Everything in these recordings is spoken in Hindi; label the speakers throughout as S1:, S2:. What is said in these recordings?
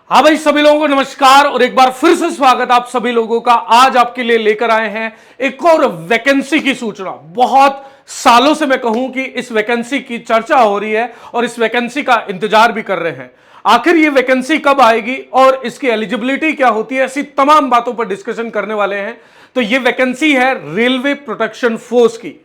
S1: हाँ भाई, सभी लोगों को नमस्कार और एक बार फिर से स्वागत आप सभी लोगों का। आज आपके लिए लेकर आए हैं एक और वैकेंसी की सूचना। बहुत सालों से मैं कहूं कि इस वैकेंसी की चर्चा हो रही है और इस वैकेंसी का इंतजार भी कर रहे हैं। आखिर ये वैकेंसी कब आएगी और इसकी एलिजिबिलिटी क्या होती है, ऐसी तमाम बातों पर डिस्कशन करने वाले हैं। तो ये वैकेंसी है रेलवे प्रोटेक्शन फोर्स की।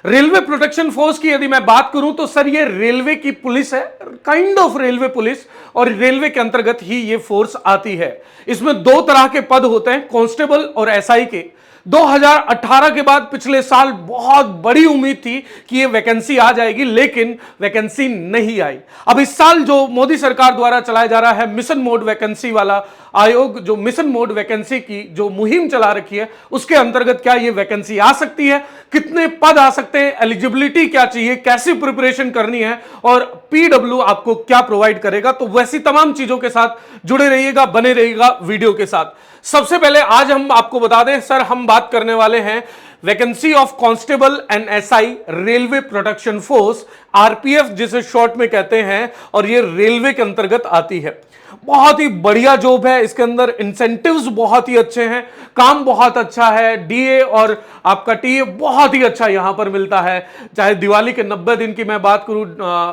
S1: रेलवे प्रोटेक्शन फोर्स की यदि मैं बात करूं तो सर ये रेलवे की पुलिस है, काइंड ऑफ रेलवे पुलिस, और रेलवे के अंतर्गत ही ये फोर्स आती है। इसमें दो तरह के पद होते हैं, कांस्टेबल और एसआई के। 2018 के बाद पिछले साल बहुत बड़ी उम्मीद थी कि ये वैकेंसी आ जाएगी, लेकिन वैकेंसी नहीं आई। अब इस साल जो मोदी सरकार द्वारा चलाया जा रहा है मिशन मोड वैकेंसी वाला आयोग, जो मिशन मोड वैकेंसी की जो मुहिम चला रखी है, उसके अंतर्गत क्या ये वैकेंसी आ सकती है, कितने पद आ सकते हैं, एलिजिबिलिटी क्या चाहिए, कैसी प्रिपरेशन करनी है और पीडब्ल्यू आपको क्या प्रोवाइड करेगा, तो वैसी तमाम चीजों के साथ जुड़े रहिएगा, बने रहिएगा वीडियो के साथ। सबसे पहले आज हम आपको बता दें सर, हम बात करने वाले हैं vacancy of constable and SI railway protection force, RPF जिसे शॉर्ट में कहते हैं, और ये रेलवे के अंतर्गत आती है। बहुत ही बढ़िया जॉब है, इसके अंदर इंसेंटिव्स बहुत ही अच्छे हैं, काम बहुत अच्छा है, डीए और आपका टीए बहुत ही अच्छा यहां पर मिलता है। चाहे दिवाली के 90 दिन की मैं बात करूं,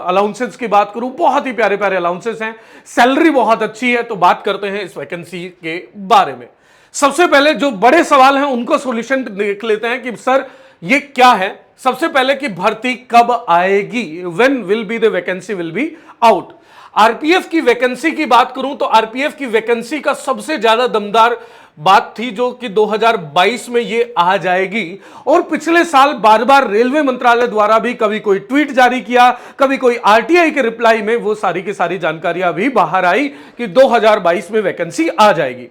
S1: अलाउंसेस की बात करूं, बहुत ही प्यारे प्यारे अलाउंसेस हैं, सैलरी बहुत अच्छी है। तो बात करते हैं इस वैकेंसी के बारे में। सबसे पहले जो बड़े सवाल हैं उनको सॉल्यूशन देख लेते हैं कि सर ये क्या है। सबसे पहले कि भर्ती कब आएगी, when will be the vacancy will be out. RPF की वैकेंसी की बात करूं तो आरपीएफ की वैकेंसी का सबसे ज्यादा दमदार बात थी जो कि 2022 में ये आ जाएगी, और पिछले साल बार बार रेलवे मंत्रालय द्वारा भी कभी कोई ट्वीट जारी किया, कभी कोई आरटीआई के रिप्लाई में वो सारी की सारी जानकारियां भी बाहर आई कि 2022 में वैकेंसी आ जाएगी।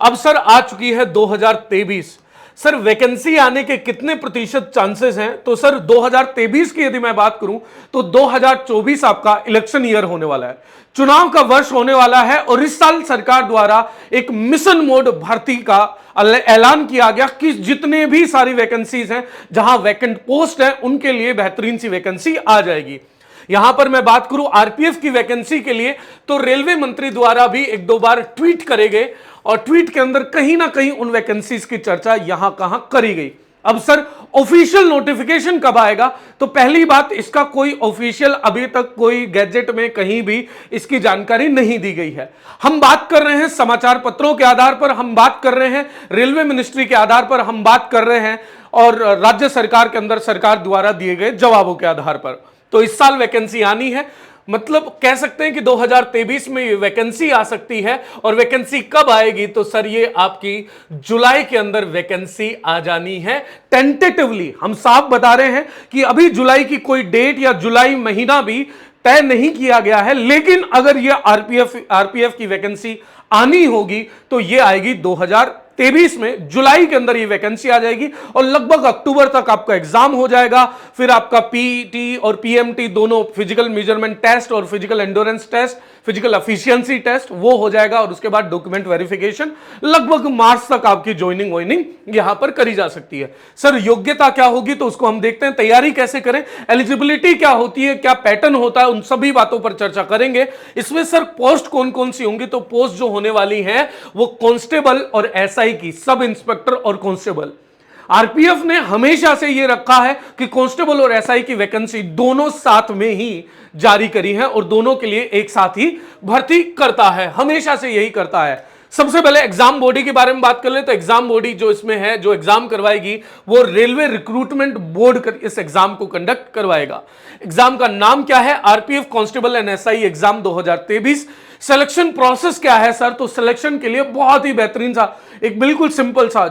S1: अब सर आ चुकी है 2023। सर वैकेंसी आने के कितने प्रतिशत चांसेस हैं, तो सर 2023 की यदि मैं बात करूं तो 2024 आपका इलेक्शन ईयर होने वाला है, चुनाव का वर्ष होने वाला है, और इस साल सरकार द्वारा एक मिशन मोड भर्ती का ऐलान किया गया कि जितने भी सारी वैकेंसीज हैं, जहां वैकेंट पोस्ट है, उनके लिए बेहतरीन सी वैकेंसी आ जाएगी। यहां पर मैं बात करूं आरपीएफ की वैकेंसी के लिए तो रेलवे मंत्री द्वारा भी एक दो बार ट्वीट करे गए, और ट्वीट के अंदर कहीं ना कहीं उन वैकेंसीज की चर्चा यहां कहां करी गई। अब सर ऑफिशियल नोटिफिकेशन कब आएगा, तो पहली बात इसका कोई ऑफिशियल अभी तक कोई गैजेट में कहीं भी इसकी जानकारी नहीं दी गई है। हम बात कर रहे हैं समाचार पत्रों के आधार पर, हम बात कर रहे हैं रेलवे मिनिस्ट्री के आधार पर, हम बात कर रहे हैं और राज्य सरकार के अंदर सरकार द्वारा दिए गए जवाबों के आधार पर। तो इस साल वैकेंसी आनी है, मतलब कह सकते हैं कि 2023 में ये वैकेंसी आ सकती है। और वैकेंसी कब आएगी, तो सर ये आपकी जुलाई के अंदर वैकेंसी आ जानी है। टेंटेटिवली हम साफ बता रहे हैं कि अभी जुलाई की कोई डेट या जुलाई महीना भी तय नहीं किया गया है, लेकिन अगर ये आरपीएफ की वैकेंसी आनी होगी तो ये आएगी 2023 में, जुलाई के अंदर ये वैकेंसी आ जाएगी, और लगभग अक्टूबर तक आपका एग्जाम हो जाएगा। फिर आपका पीटी और पीएमटी दोनों, फिजिकल मेजरमेंट टेस्ट और physical endurance test, physical efficiency test, वो हो जाएगा, और उसके बाद डॉक्यूमेंट वेरिफिकेशन। लगभग मार्च तक आपकी ज्वाइनिंग यहां पर करी जा सकती है। सर योग्यता क्या होगी, तो उसको हम देखते हैं, तैयारी कैसे करें, एलिजिबिलिटी क्या होती है, क्या पैटर्न होता है, उन सभी बातों पर चर्चा करेंगे। इसमें सर पोस्ट कौन कौन सी होंगी, तो पोस्ट जो होने वाली है वो कांस्टेबल और एसआई की, सब इंस्पेक्टर और कांस्टेबल। आरपीएफ ने हमेशा से यह रखा है कि कांस्टेबल और एसआई की वैकेंसी दोनों साथ में ही जारी करी है, और दोनों के लिए एक साथ ही भर्ती करता है, हमेशा से यही करता है। सबसे पहले एग्जाम बॉडी के बारे में बात कर ले तो एग्जाम बॉडी जो इसमें है, जो एग्जाम करवाएगी, वो रेलवे रिक्रूटमेंट बोर्ड इस एग्जाम को कंडक्ट करवाएगा। एग्जाम का नाम क्या है, RPF constable and SI exam 2023। Selection process क्या है सर, तो सिलेक्शन के लिए बहुत ही बेहतरीन सा, एक बिल्कुल सिंपल सा,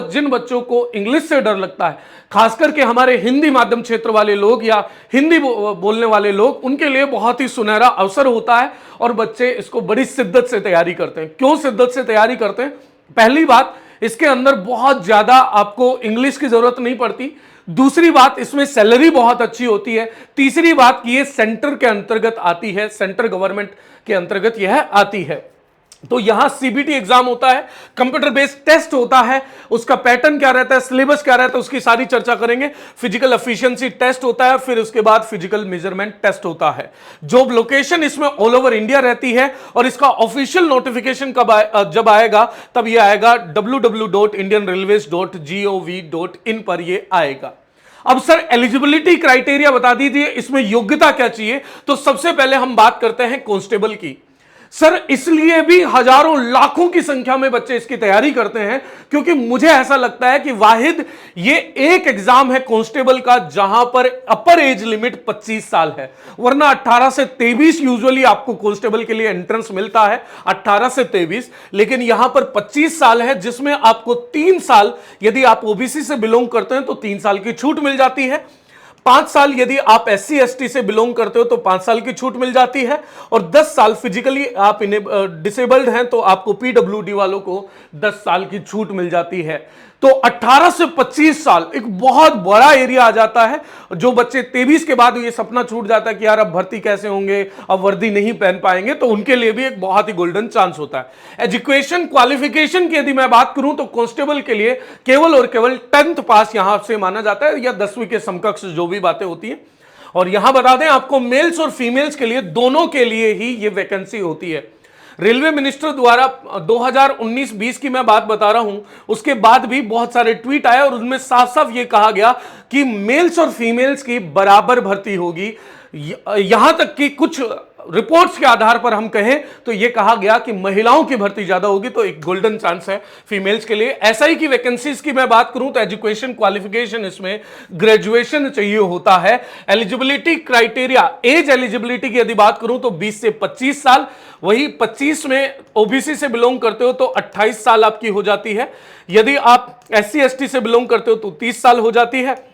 S1: जिन बच्चों को इंग्लिश से डर लगता है, खास करके हमारे हिंदी माध्यम क्षेत्र वाले लोग या हिंदी बोलने वाले लोग, उनके लिए बहुत ही सुनहरा अवसर होता है, और बच्चे इसको बड़ी शिद्दत से तैयारी करते हैं। क्यों शिद्दत से तैयारी करते हैं, पहली बात इसके अंदर बहुत ज्यादा आपको इंग्लिश की जरूरत नहीं पड़ती, दूसरी बात इसमें सैलरी बहुत अच्छी होती है, तीसरी बात कि ये सेंटर के अंतर्गत आती है, सेंट्रल गवर्नमेंट के अंतर्गत यह आती है। तो यहां सीबीटी एग्जाम होता है, कंप्यूटर बेस्ड टेस्ट होता है, उसका पैटर्न क्या रहता है, सिलेबस क्या रहता है, उसकी सारी चर्चा करेंगे। फिजिकल एफिशिएंसी टेस्ट होता है, फिर उसके बाद फिजिकल मेजरमेंट टेस्ट होता है। जॉब लोकेशन इसमें ऑल ओवर इंडिया रहती है, और इसका ऑफिशियल नोटिफिकेशन जब आएगा तब ये आएगा www.indianrailways.gov.in पर ये आएगा। अब सर एलिजिबिलिटी क्राइटेरिया बता दीजिए, इसमें योग्यता क्या चाहिए। तो सबसे पहले हम बात करते हैं कांस्टेबल की। सर इसलिए भी हजारों लाखों की संख्या में बच्चे इसकी तैयारी करते हैं क्योंकि मुझे ऐसा लगता है कि वाहिद ये एक एग्जाम है कांस्टेबल का जहां पर अपर एज लिमिट 25 साल है, वरना 18 से 23 यूजुअली आपको कांस्टेबल के लिए एंट्रेंस मिलता है, 18 से 23, लेकिन यहां पर 25 साल है, जिसमें आपको 3 साल यदि आप ओबीसी से बिलोंग करते हैं तो 3 साल की छूट मिल जाती है, 5 साल यदि आप SC ST से बिलोंग करते हो तो 5 साल की छूट मिल जाती है, और 10 साल फिजिकली आप डिसेबल्ड हैं तो आपको PWD वालों को 10 साल की छूट मिल जाती है। तो 18 से 25 साल एक बहुत बड़ा एरिया आ जाता है। जो बच्चे 23 के बाद ये सपना छूट जाता है कि यार अब भर्ती कैसे होंगे, अब वर्दी नहीं पहन पाएंगे, तो उनके लिए भी एक बहुत ही गोल्डन चांस होता है। एजुकेशन क्वालिफिकेशन की यदि मैं बात करूं तो कांस्टेबल के लिए केवल और केवल 10th पास यहां से माना जाता है, या 10वीं के समकक्ष जो भी बातें होती हैं। और यहां बता दें आपको मेल्स और फीमेल्स के लिए दोनों के लिए ही ये वैकेंसी होती है। रेलवे मिनिस्टर द्वारा 2019-20 की मैं बात बता रहा हूं, उसके बाद भी बहुत सारे ट्वीट आए और उनमें साफ साफ यह कहा गया कि मेल्स और फीमेल्स की बराबर भर्ती होगी। यहां तक कि कुछ रिपोर्ट्स के आधार पर हम कहें तो यह कहा गया कि महिलाओं की भर्ती ज्यादा होगी, तो एक गोल्डन चांस है फीमेल्स के लिए। एसआई की वैकेंसीज की मैं बात करूं तो एजुकेशन क्वालिफिकेशन इसमें ग्रेजुएशन चाहिए होता है। एलिजिबिलिटी क्राइटेरिया, एज एलिजिबिलिटी की यदि बात करूं तो 20 से 25 साल, वही 25 में ओबीसी से बिलोंग करते हो तो 28 साल आपकी हो जाती है, यदि आप SC ST से बिलोंग करते हो तो 30 साल हो जाती है,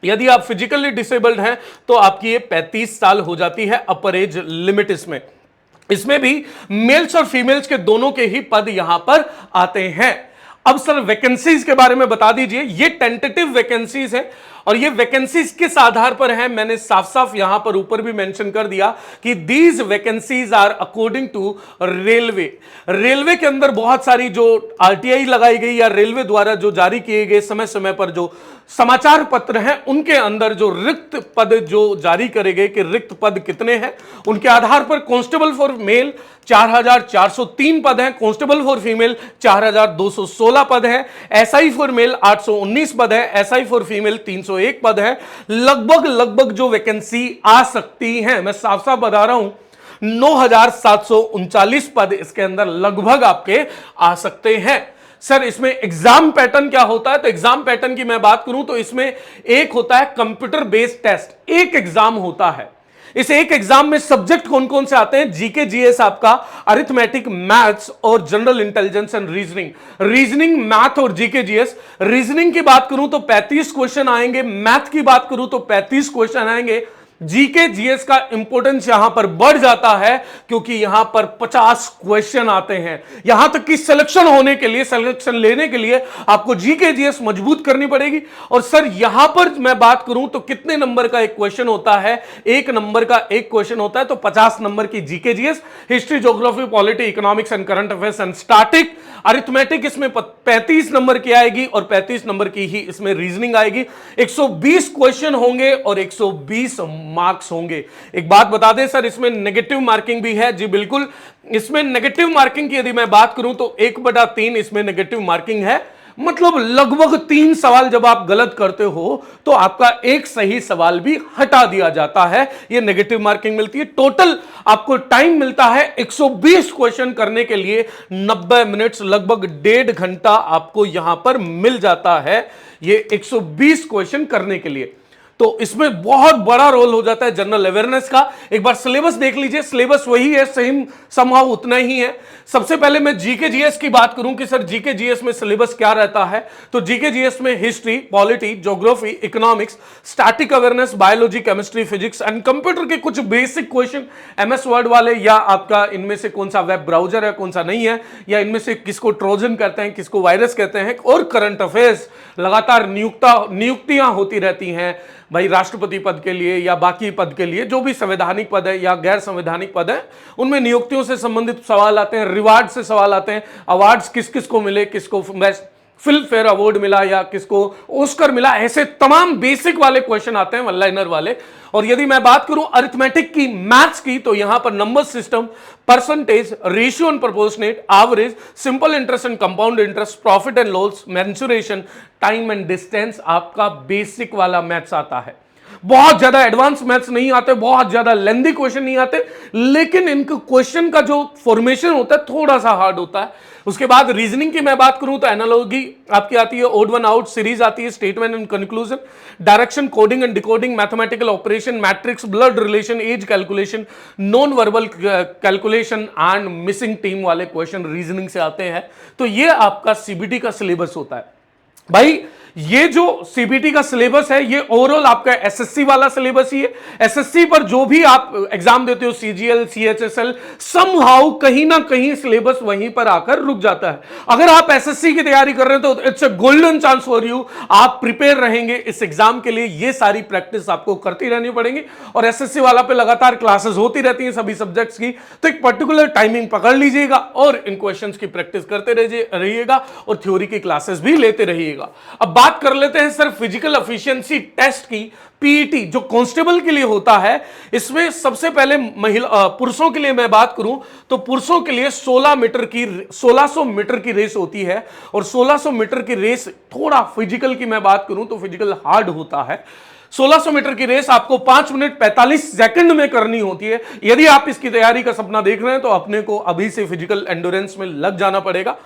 S1: यदि आप फिजिकली डिसेबल्ड हैं तो आपकी ये 35 साल हो जाती है अपर एज लिमिट। इसमें भी मेल्स और फीमेल्स के दोनों के ही पद यहां पर आते हैं। अब सर वैकेंसीज के बारे में बता दीजिए। ये टेंटेटिव वैकेंसीज है और ये वैकेंसीज किस आधार पर है, मैंने साफ साफ यहां पर ऊपर भी मेंशन कर दिया कि these vacancies are according to railway. Railway के अंदर बहुत सारी जो आरटीआई लगाई गई या रेलवे द्वारा जो जारी किए गए समय समय पर जो समाचार पत्र हैं, उनके अंदर जो रिक्त पद जो जारी करे गए कि रिक्त पद कितने हैं, उनके आधार पर कांस्टेबल फॉर मेल 4403 पद हैं, कांस्टेबल फॉर फीमेल 4216 पद हैं, एसआई फॉर मेल 819 पद है, एसआई फॉर फीमेल 301 पद है। लगभग जो वैकेंसी आ सकती हैं, मैं साफ साफ बता रहा हूं, 9739 पद इसके अंदर लगभग आपके आ सकते हैं। सर इसमें एग्जाम पैटर्न क्या होता है, तो एग्जाम पैटर्न की मैं बात करूं तो इसमें एक होता है कंप्यूटर बेस्ड टेस्ट, एक एग्जाम होता है। इस एक एग्जाम में सब्जेक्ट कौन कौन से आते हैं, जीके जीएस आपका, अरिथमेटिक, मैथ्स और general intelligence and reasoning, math और जीके जीएस। रीजनिंग की बात करूं तो 35 क्वेश्चन आएंगे, मैथ की बात करूं तो 35 क्वेश्चन आएंगे। जीके जीएस का इंपॉर्टेंस यहां पर बढ़ जाता है क्योंकि यहां पर 50 क्वेश्चन आते हैं। यहां तक कि सिलेक्शन होने के लिए, सिलेक्शन लेने के लिए आपको जीके जीएस मजबूत करनी पड़ेगी। और सर यहां पर मैं बात करूं तो कितने नंबर का एक क्वेश्चन होता है, 1 नंबर का एक क्वेश्चन होता है, तो 50 नंबर की GK GS, history, geography, polity, economics and current affairs and static. Arithmetic इसमें 35 नंबर की आएगी और 35 नंबर की ही इसमें रीजनिंग आएगी। 120 क्वेश्चन होंगे और 120 मार्क्स होंगे। एक बात बता दें सर, इसमें नेगेटिव मार्किंग भी है। जी बिल्कुल, इसमें नेगेटिव मार्किंग की यदि मैं बात करूं तो 1/3 इसमें नेगेटिव मार्किंग है। मतलब लगभग 3 सवाल जब आप गलत करते हो तो आपका एक सही सवाल भी हटा दिया जाता है, यह नेगेटिव मार्किंग मिलती है। टोटल आपको टाइम मिलता है 120 क्वेश्चन करने के लिए 90 मिनट्स, लगभग 1.5 घंटा आपको यहां पर मिल जाता है ये 120 क्वेश्चन करने के लिए। तो इसमें बहुत बड़ा रोल हो जाता है जनरल अवेयरनेस का। एक बार सिलेबस देख लीजिए, सिलेबस वही है, सेम समहाउ उतना ही है। सबसे पहले मैं जीके जीएस की बात करूं कि सर जीके जीएस में सिलेबस क्या रहता है, तो जीके जीएस में history, polity, geography, economics, static awareness, biology, chemistry, physics and computer के कुछ बेसिक क्वेश्चन, एमएस वर्ड वाले, या आपका इनमें से कौन सा वेब ब्राउजर है, कौन सा नहीं है, या इनमें से किसको ट्रोजन कहते हैं, किसको वायरस कहते हैं, और करंट अफेयर्स। लगातार नियुक्तियां होती रहती हैं, भाई राष्ट्रपति पद के लिए या बाकी पद के लिए, जो भी संवैधानिक पद है या गैर संवैधानिक पद है, उनमें नियुक्तियों से संबंधित सवाल आते हैं, रिवार्ड से सवाल आते हैं, अवार्ड्स किस किस को मिले, किसको फिल्म फेयर अवार्ड मिला या किसको ऑस्कर मिला, ऐसे तमाम बेसिक वाले क्वेश्चन आते हैं, वन लाइनर वाले। और यदि मैं बात करूं अरिथमेटिक की, मैथ्स की, तो यहां पर number system, percentage, ratio and proportionate, average, simple interest and compound interest, profit and loss, mensuration, time and distance आपका बेसिक वाला मैथ्स आता है। बहुत ज्यादा एडवांस मैथ्स नहीं आते, बहुत ज्यादा लेंथी क्वेश्चन नहीं आते, लेकिन इनके क्वेश्चन का जो फॉर्मेशन होता है थोड़ा सा हार्ड होता है। उसके बाद रीजनिंग की मैं बात करूं तो एनालॉजी आपकी आती है, ओड वन आउट सीरीज आती है, statement and conclusion, direction, coding and decoding, mathematical operation, matrix, blood relation, as calculation, non verbal calculation and missing team वाले क्वेश्चन रीजनिंग से आते हैं। तो ये आपका सीबीटी का सिलेबस होता है। भाई ये जो सीबीटी का सिलेबस है ये ओवरऑल आपका एसएससी वाला सिलेबस ही है। एसएससी पर जो भी आप एग्जाम देते हो, सीजीएल, सीएचएसएल, समहाउ कहीं ना कहीं सिलेबस वहीं पर आकर रुक जाता है। अगर आप एसएससी की तैयारी कर रहे हैं तो it's a golden chance for you, आप प्रिपेयर रहेंगे इस एग्जाम के लिए, ये सारी प्रैक्टिस आपको करती रहनी पड़ेगी। और एसएससी वाला पे लगातार क्लासेस होती रहती हैं सभी सब्जेक्ट्स की, तो एक पर्टिकुलर टाइमिंग पकड़ लीजिएगा और इन क्वेश्चंस की प्रैक्टिस करते रहिएगा और थ्योरी की क्लासेस भी लेते रहिएगा। अब बात कर लेते हैं सर फिजिकल एफिशिएंसी टेस्ट की, पीईटी जो कांस्टेबल के लिए होता है। इसमें सबसे पहले पुरुषों के लिए मैं बात करूं तो पुरुषों के लिए 1600 मीटर की रेस होती है। और 1600 मीटर की रेस, थोड़ा फिजिकल की मैं बात करूं तो फिजिकल हार्ड होता है। 1600 मीटर की रेस आपको 5 मिनट 45 सेकंड में करनी होती है। यदि आप इसकी तैयारी का सपना देख रहे हैं तो अपने को अभी से फिजिकल एंड्योरेंस में लग जाना पड़ेगा।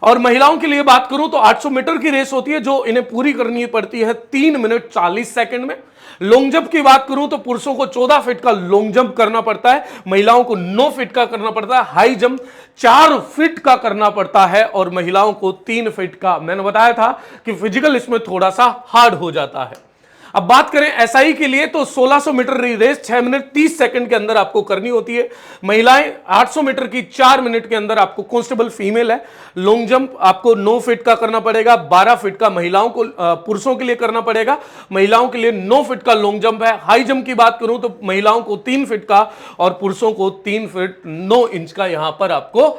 S1: और महिलाओं के लिए बात करूं तो 800 मीटर की रेस होती है जो इन्हें पूरी करनी पड़ती है 3 मिनट 40 सेकंड में। लॉन्ग जंप की बात करूं तो पुरुषों को 14 फीट का लॉन्ग जंप करना पड़ता है, महिलाओं को 9 फीट का करना पड़ता है। हाई जंप 4 फीट का करना पड़ता है और महिलाओं को 3 फीट का। मैंने बताया था कि फिजिकल इसमें थोड़ा सा हार्ड हो जाता है। अब बात करें एसआई के लिए तो 1600 मीटर रेस 6 मिनट 30 सेकंड के अंदर आपको करनी होती है। महिलाएं 800 मीटर की 4 मिनट के अंदर आपको, कांस्टेबल फीमेल है। लॉन्ग जंप आपको 9 फीट का करना पड़ेगा, 12 फीट का महिलाओं को, पुरुषों के लिए करना पड़ेगा। महिलाओं के लिए 9 फीट का लॉन्ग जंप है। हाई जंप की बात करूं तो महिलाओं को 3 फीट का और पुरुषों को 3 फीट 9 इंच का यहां पर आपको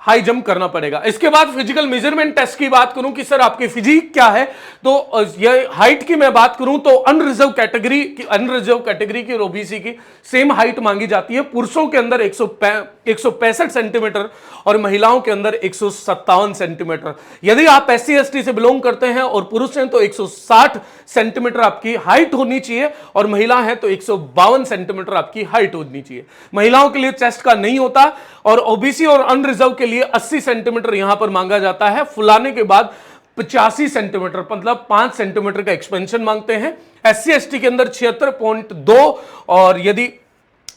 S1: हाई जंप करना पड़ेगा। इसके बाद फिजिकल मेजरमेंट टेस्ट की बात करूं कि सर आपकी फिजिक क्या है, तो ये हाइट की मैं बात करूं तो अनरिजर्व कैटेगरी की और ओबीसी की सेम हाइट मांगी जाती है। पुरुषों के अंदर 165 सेंटीमीटर और महिलाओं के अंदर 157 सेंटीमीटर। यदि आप एससी एसटी से बिलोंग करते हैं और पुरुष हैं तो 160 सेंटीमीटर आपकी हाइट होनी चाहिए और महिला है तो 152 सेंटीमीटर आपकी हाइट होनी चाहिए। महिलाओं के लिए चेस्ट का नहीं होता और ओबीसी और अनरिजर्व के लिए 80 सेंटीमीटर यहां पर मांगा जाता है। फुलाने के बाद 85 सेंटीमीटर, मतलब 5 सेंटीमीटर का एक्सपेंशन मांगते हैं। एससी एसटी के अंदर 76.2 और यदि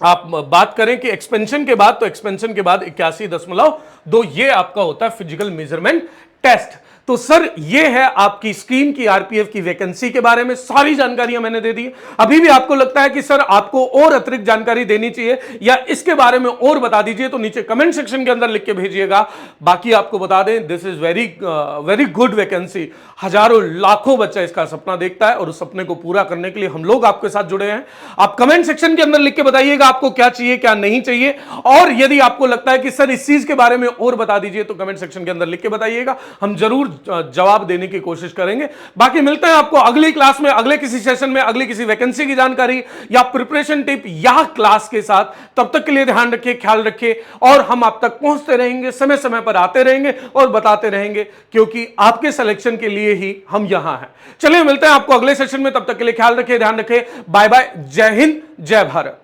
S1: आप बात करें कि एक्सपेंशन के बाद, तो एक्सपेंशन के बाद 81.2 ये आपका होता है फिजिकल मेजरमेंट टेस्ट। तो सर ये है आपकी स्कीम की आरपीएफ की वैकेंसी के बारे में सारी जानकारियां मैंने दे दी। अभी भी आपको लगता है कि सर आपको और अतिरिक्त जानकारी देनी चाहिए या इसके बारे में और बता दीजिए तो नीचे कमेंट सेक्शन के अंदर लिख के भेजिएगा। बाकी आपको बता दें this is very good vacancy. हजारों लाखों बच्चा इसका सपना देखता है और उस सपने को पूरा करने के लिए हम लोग आपके साथ जुड़े हैं। आप कमेंट सेक्शन के अंदर लिख के बताइएगा आपको क्या चाहिए क्या नहीं चाहिए। और यदि आपको लगता है कि सर इस चीज के बारे में और बता दीजिए तो कमेंट सेक्शन के अंदर लिख के बताइएगा, हम जरूर जवाब देने की कोशिश करेंगे। बाकी मिलते हैं आपको अगली क्लास में, अगले किसी सेशन में, अगली किसी वैकेंसी की जानकारी या प्रिपरेशन टिप या क्लास के साथ। तब तक के लिए ध्यान रखिए, ख्याल रखिए और हम आप तक पहुंचते रहेंगे, समय समय पर आते रहेंगे और बताते रहेंगे क्योंकि आपके सिलेक्शन के लिए ही हम यहां हैं। चलिए मिलते हैं आपको अगले सेशन में, तब तक के लिए ख्याल रखिए, ध्यान रखिए। बाय बाय, जय हिंद, जय भारत।